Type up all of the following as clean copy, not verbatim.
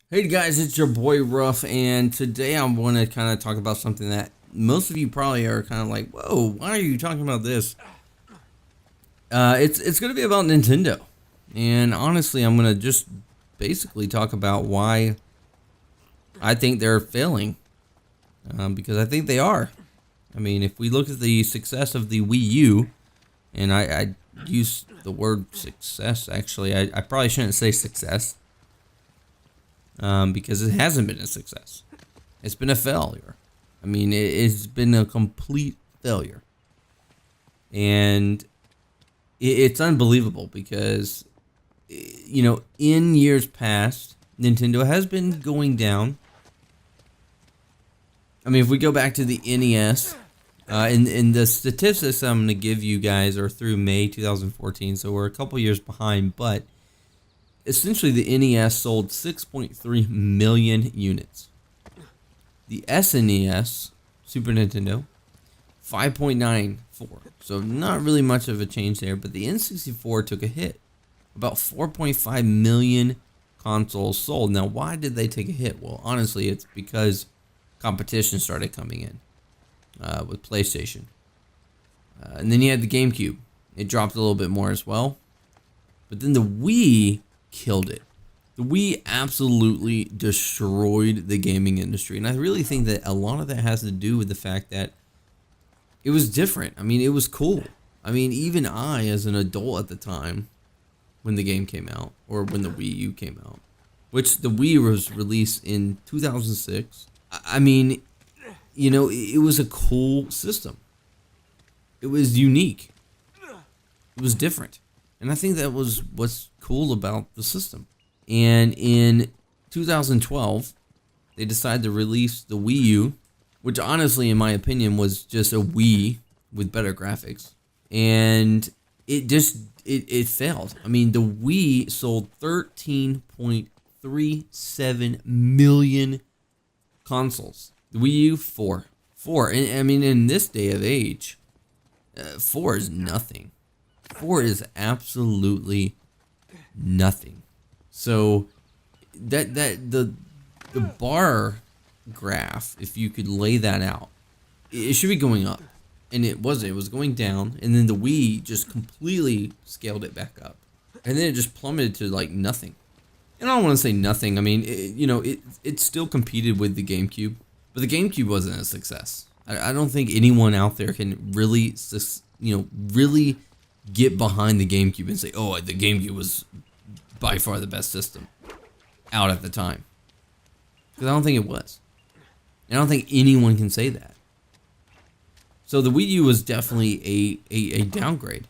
Hey guys, it's your boy Ruff, and today I want to kind of talk about something that most of you probably are kind of like, "Whoa, why are you talking about this?" It's going to be about Nintendo, and honestly, I'm going to just basically talk about why I think they're failing, because I think they are. I mean, if we look at the success of the Wii U, and I use the word success, actually, I probably shouldn't say success. Because it hasn't been a success. It's been a failure. I mean, it's been a complete failure. And it's unbelievable because, in years past, Nintendo has been going down. I mean, if we go back to the NES, and the statistics I'm going to give you guys are through May 2014, so we're a couple years behind, but essentially, the NES sold 6.3 million units. The SNES, Super Nintendo, 5.94. So not really much of a change there, but the N64 took a hit. About 4.5 million consoles sold. Now, why did they take a hit? Well, honestly, it's because competition started coming in with PlayStation. And then you had the GameCube. It dropped a little bit more as well. But then the Wii killed it. The Wii absolutely destroyed the gaming industry, and I really think that a lot of that has to do with the fact that it was different. I mean, it was cool. I mean, even I, as an adult at the time, when the game came out, or when the Wii U came out, which the Wii was released in 2006, I mean, it was a cool system. It was unique. It was different. And I think that was what's cool about the system. And in 2012, they decided to release the Wii U, which honestly, in my opinion, was just a Wii with better graphics. And it failed. I mean, the Wii sold 13.37 million consoles. The Wii U, 4. And I mean, in this day of age, 4 is nothing. 4 is absolutely nothing. So the bar graph, if you could lay that out, it should be going up, and it wasn't. It was going down, and then the Wii just completely scaled it back up, and then it just plummeted to like nothing. And I don't want to say nothing. I mean, it still competed with the GameCube, but the GameCube wasn't a success. I don't think anyone out there can really get behind the GameCube and say, oh, the GameCube was by far the best system out at the time. Because I don't think it was. And I don't think anyone can say that. So the Wii U was definitely a downgrade.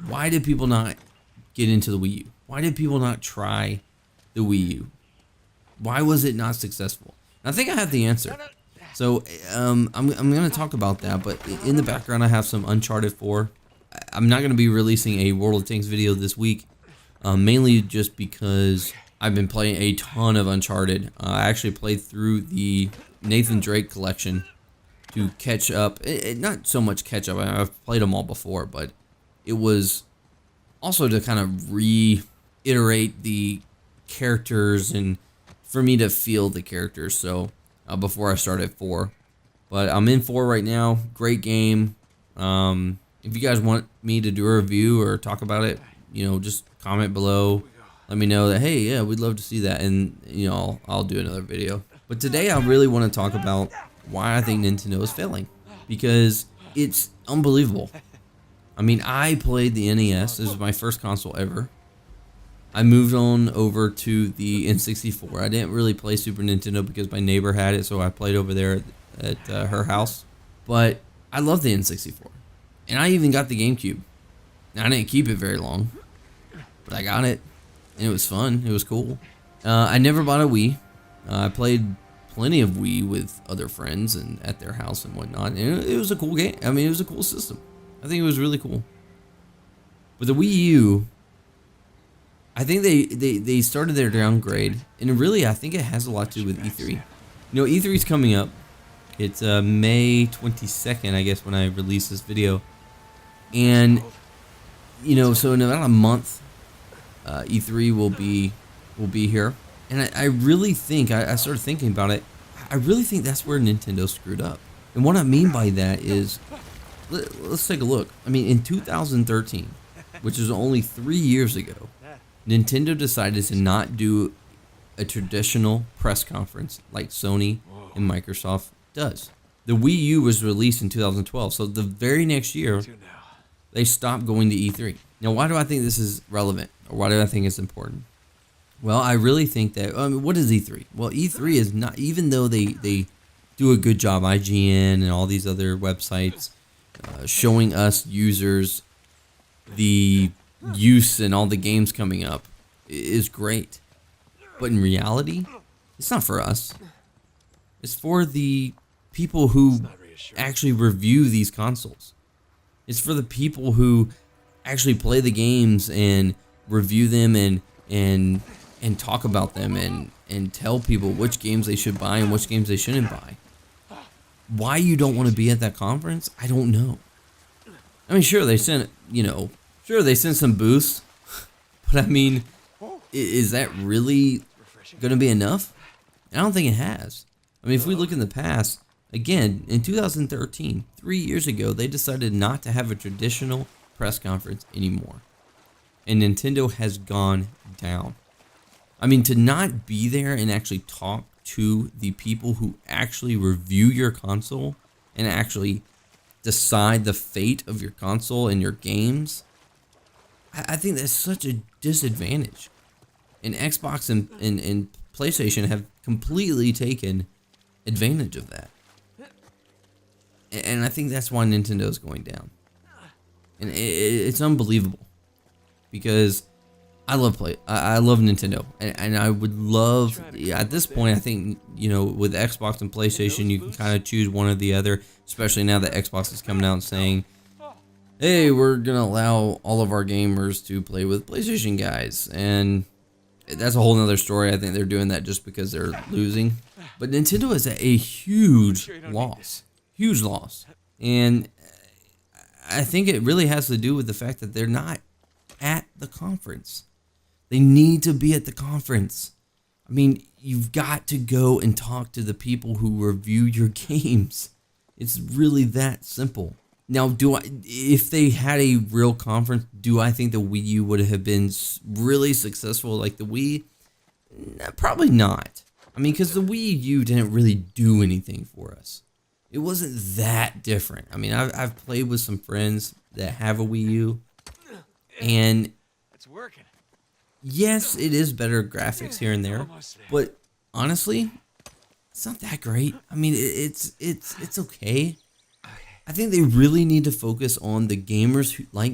Why did people not get into the Wii U? Why did people not try the Wii U? Why was it not successful? And I think I have the answer. So I'm going to talk about that, but in the background I have some Uncharted 4. I'm not going to be releasing a World of Tanks video this week, mainly just because I've been playing a ton of Uncharted. I actually played through the Nathan Drake collection to catch up. Not so much catch up, I've played them all before, but it was also to kind of reiterate the characters and for me to feel the characters, so before I started 4. But I'm in 4 right now. Great game. If you guys want me to do a review or talk about it, just comment below. Let me know that, hey, yeah, we'd love to see that, and I'll do another video. But today I really want to talk about why I think Nintendo is failing, because it's unbelievable. I mean, I played the NES. This was my first console ever. I moved on over to the N64. I didn't really play Super Nintendo because my neighbor had it, so I played over there at her house. But I love the N64. And I even got the GameCube. Now, I didn't keep it very long, but I got it, and it was fun. It was cool. I never bought a Wii. I played plenty of Wii with other friends and at their house and whatnot, and it was a cool game. I mean, it was a cool system. I think it was really cool. But the Wii U, I think they started their downgrade, and really, I think it has a lot to do with E3. E3 is coming up. It's May 22nd, I guess, when I release this video. And, so in about a month, E3 will be here. And I really think, I started thinking about it, I really think that's where Nintendo screwed up. And what I mean by that is, let's take a look. I mean, in 2013, which is only 3 years ago, Nintendo decided to not do a traditional press conference like Sony and Microsoft does. The Wii U was released in 2012, so the very next year, they stopped going to E3. Now, why do I think this is relevant, or why do I think it's important? Well, I really think that, what is E3? Well, E3 is not, even though they do a good job, IGN and all these other websites, showing us users the use and all the games coming up is great. But in reality, it's not for us. It's for the people who actually review these consoles. It's for the people who actually play the games and review them and talk about them and tell people which games they should buy and which games they shouldn't buy. Why you don't want to be at that conference, I don't know. I mean, sure, they sent some booths, but I mean, is that really going to be enough? I don't think it has. I mean, if we look in the past, again, in 2013, 3 years ago, they decided not to have a traditional press conference anymore. And Nintendo has gone down. I mean, to not be there and actually talk to the people who actually review your console and actually decide the fate of your console and your games, I think that's such a disadvantage. And Xbox and PlayStation have completely taken advantage of that. And I think that's why Nintendo's going down. And it's unbelievable. Because I love Nintendo. And I would love, at this point, I think, with Xbox and PlayStation, you can kind of choose one or the other. Especially now that Xbox is coming out and saying, hey, we're going to allow all of our gamers to play with PlayStation guys. And that's a whole nother story. I think they're doing that just because they're losing. But Nintendo is at a huge loss. Huge loss. And I think it really has to do with the fact that they're not at the conference. They need to be at the conference. I mean, you've got to go and talk to the people who review your games. It's really that simple. Now, if they had a real conference, do I think the Wii U would have been really successful like the Wii? Probably not. I mean, because the Wii U didn't really do anything for us. It wasn't that different. I mean, I've played with some friends that have a Wii U, and it's working. Yes, it is better graphics here and there, but honestly, it's not that great. I mean, it's okay. I think they really need to focus on the gamers who, like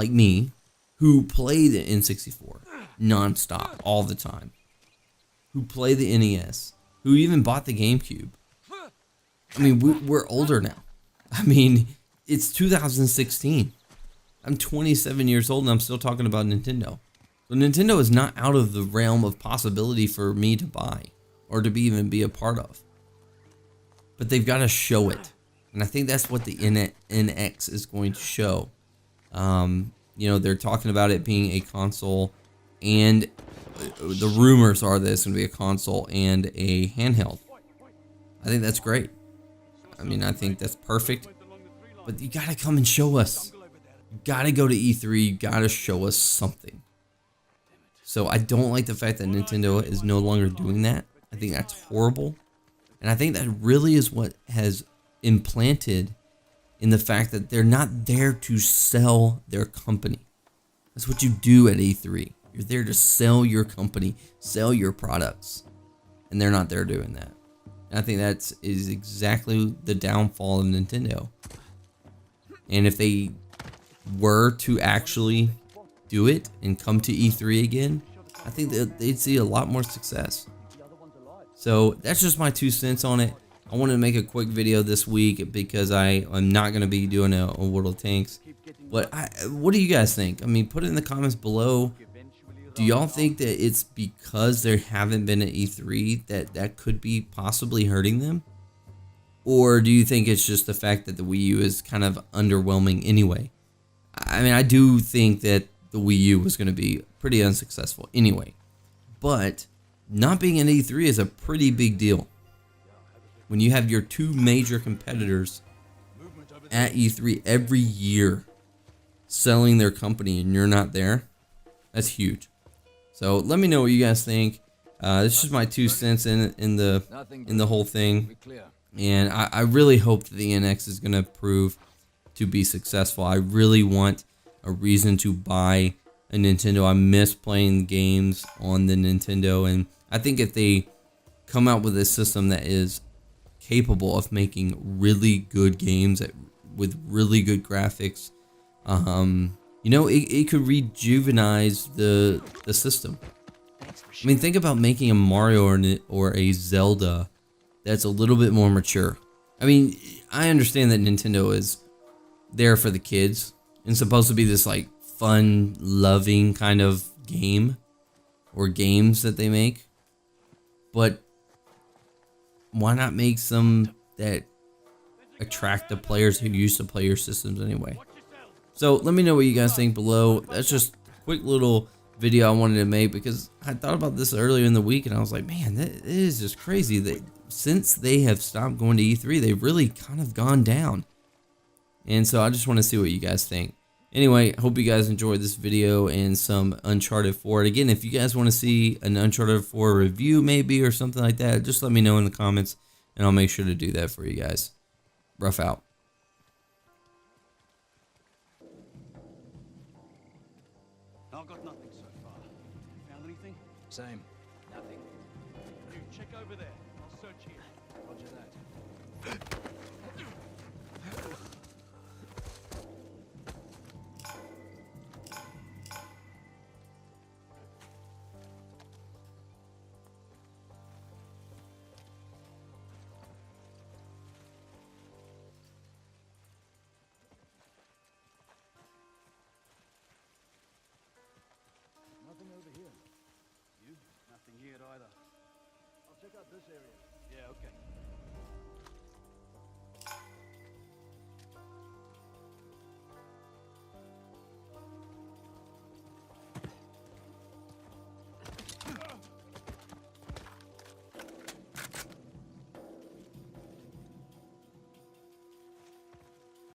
me, who play the N64 nonstop all the time, who play the NES, who even bought the GameCube. I mean, we're older now. I mean, it's 2016. I'm 27 years old and I'm still talking about Nintendo. So Nintendo is not out of the realm of possibility for me to buy or to even be a part of. But they've got to show it. And I think that's what the NX is going to show. They're talking about it being a console, and the rumors are that it's going to be a console and a handheld. I think that's great. I mean, I think that's perfect. But you got to come and show us. You got to go to E3. You got to show us something. So I don't like the fact that Nintendo is no longer doing that. I think that's horrible. And I think that really is what has implanted in the fact that they're not there to sell their company. That's what you do at E3. You're there to sell your company, sell your products. And they're not there doing that. And I think that is exactly the downfall of Nintendo. And if they were to actually do it and come to E3 again, I think that they'd see a lot more success. So that's just my 2 cents on it. I wanted to make a quick video this week because I'm not going to be doing a World of Tanks. But what do you guys think? I mean, put it in the comments below. Do y'all think that it's because there haven't been an E3 that could be possibly hurting them? Or do you think it's just the fact that the Wii U is kind of underwhelming anyway? I mean, I do think that the Wii U was going to be pretty unsuccessful anyway. But not being at E3 is a pretty big deal. When you have your two major competitors at E3 every year selling their company and you're not there, that's huge. So let me know what you guys think. This is my 2 cents in the whole thing, and I really hope that the NX is going to prove to be successful. I really want a reason to buy a Nintendo. I miss playing games on the Nintendo, and I think if they come out with a system that is capable of making really good games with really good graphics, you know, it could rejuvenize the system. I mean, think about making a Mario or a Zelda that's a little bit more mature. I mean, I understand that Nintendo is there for the kids and supposed to be this like fun, loving kind of game or games that they make, but why not make some that attract the players who used to play your systems anyway? So let me know what you guys think below. That's just a quick little video I wanted to make because I thought about this earlier in the week and I was like, man, that is just crazy that since they have stopped going to E3, they've really kind of gone down. And so I just want to see what you guys think. Anyway, I hope you guys enjoyed this video and some Uncharted 4. And again, if you guys want to see an Uncharted 4 review maybe or something like that, just let me know in the comments and I'll make sure to do that for you guys. Ruff out. I've got nothing so far. Found anything? Same. Nothing. You check over there. I'll search here. Roger that. Nothing over here. You? Nothing here either. I'll check out this area. Yeah, okay.